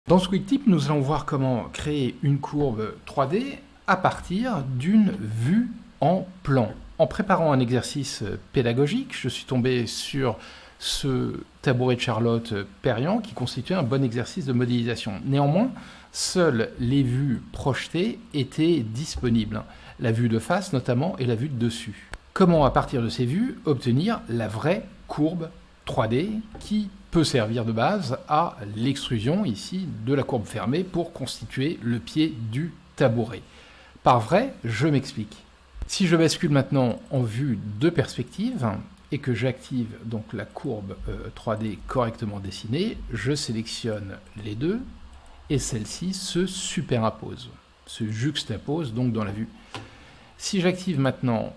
Dans ce quick tip, nous allons voir comment créer une courbe 3D à partir d'une vue en plan. En préparant un exercice pédagogique, je suis tombé sur ce tabouret de Charlotte Perriand qui constituait un bon exercice de modélisation. Néanmoins, seules les vues projetées étaient disponibles, la vue de face notamment et la vue de dessus. Comment, à partir de ces vues, obtenir la vraie courbe 3D qui peut servir de base à l'extrusion ici de la courbe fermée pour constituer le pied du tabouret. Par vrai, je m'explique. Si je bascule maintenant en vue de perspective et que j'active donc la courbe 3D correctement dessinée, je sélectionne les deux et celle-ci se superimpose, se juxtapose donc dans la vue. Si j'active maintenant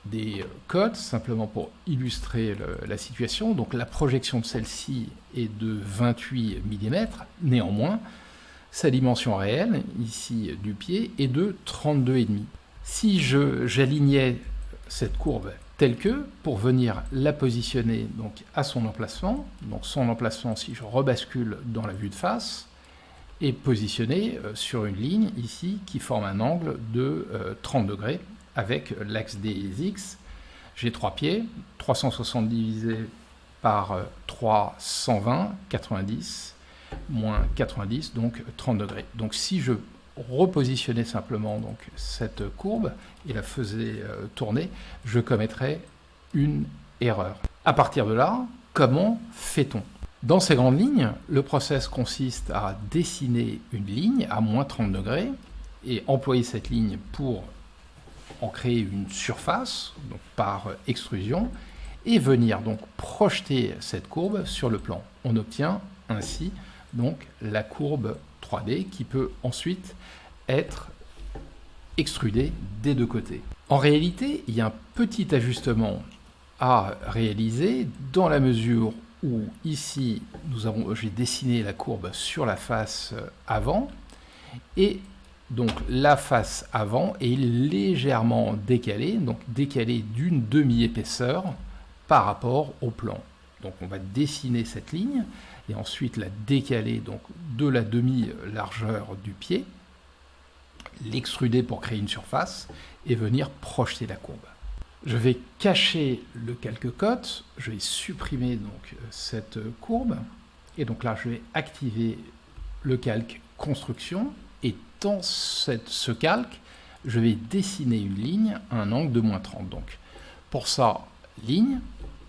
des codes, simplement pour illustrer la situation. Donc la projection de celle-ci est de 28 mm, néanmoins, sa dimension réelle, ici du pied, est de 32,5. Si j'alignais cette courbe telle que, pour venir la positionner donc, à son emplacement, donc son emplacement, si je rebascule dans la vue de face, est positionné sur une ligne ici qui forme un angle de 30 degrés, avec l'axe des X. J'ai 3 pieds, 360 divisé par 3, 120, 90, moins 90, donc 30 degrés. Donc si je repositionnais simplement donc, cette courbe et la faisais tourner, je commettrais une erreur. À partir de là, comment fait-on? Dans ces grandes lignes, le process consiste à dessiner une ligne à moins 30 degrés et employer cette ligne pour en créer une surface donc par extrusion et venir donc projeter cette courbe sur le plan. On obtient ainsi donc la courbe 3D qui peut ensuite être extrudée des deux côtés. En réalité, il y a un petit ajustement à réaliser dans la mesure où ici j'ai dessiné la courbe sur la face avant et donc la face avant est légèrement décalée, donc décalée d'une demi-épaisseur par rapport au plan. Donc on va dessiner cette ligne et ensuite la décaler donc de la demi-largeur du pied, l'extruder pour créer une surface et venir projeter la courbe. Je vais cacher le calque-cote, je vais supprimer donc cette courbe et donc là je vais activer le calque construction. Et dans ce calque, je vais dessiner une ligne à un angle de moins 30. Donc, pour ça, ligne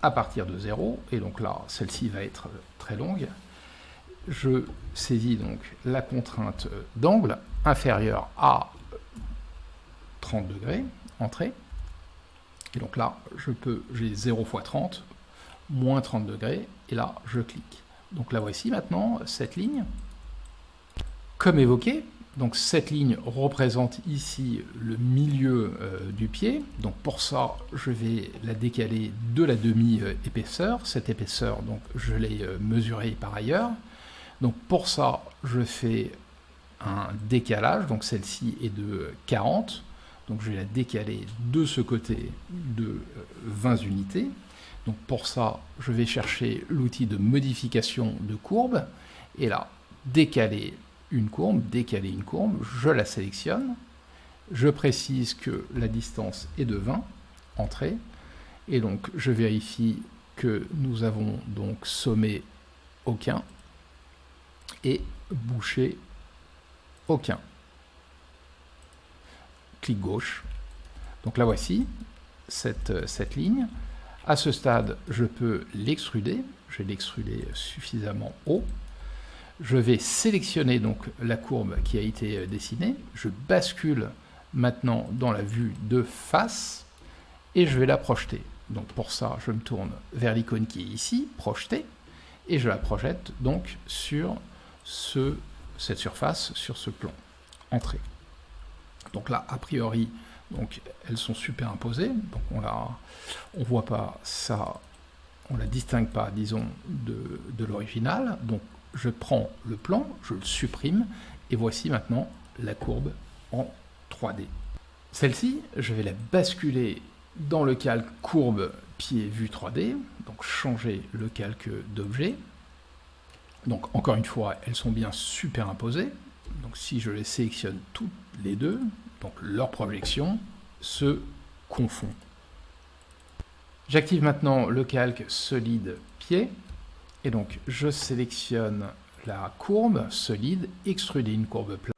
à partir de 0, et donc là, celle-ci va être très longue. Je saisis donc la contrainte d'angle inférieure à 30 degrés, entrée. Et donc là, j'ai 0 fois 30, moins 30 degrés, et là, je clique. Donc la voici maintenant, cette ligne. Comme évoqué, donc cette ligne représente ici le milieu du pied. Donc pour ça, je vais la décaler de la demi-épaisseur. Cette épaisseur, donc je l'ai mesurée par ailleurs. Donc pour ça, je fais un décalage. Donc celle-ci est de 40. Donc je vais la décaler de ce côté de 20 unités. Donc pour ça, je vais chercher l'outil de modification de courbe. Et là, décaler une courbe, décaler une courbe, je la sélectionne, je précise que la distance est de 20, entrée, et donc je vérifie que nous avons donc sommé aucun et bouché aucun. Clic gauche. Donc la voici, cette ligne. À ce stade, je peux l'extruder, je vais l'extruder suffisamment haut. Je vais sélectionner donc la courbe qui a été dessinée, je bascule maintenant dans la vue de face et je vais la projeter. Donc pour ça, je me tourne vers l'icône qui est ici, projeter, et je la projette donc sur cette surface, sur ce plan, entrée. Donc là, a priori, donc, elles sont superimposées, donc on voit pas ça, on la distingue pas, disons, de l'original. Donc je prends le plan, je le supprime, et voici maintenant la courbe en 3D. Celle-ci, je vais la basculer dans le calque courbe pied vue 3D, donc changer le calque d'objet. Donc encore une fois, elles sont bien superimposées. Donc si je les sélectionne toutes les deux, donc leur projection se confond. J'active maintenant le calque solide pied, et donc je sélectionne la courbe solide, extruder une courbe plane.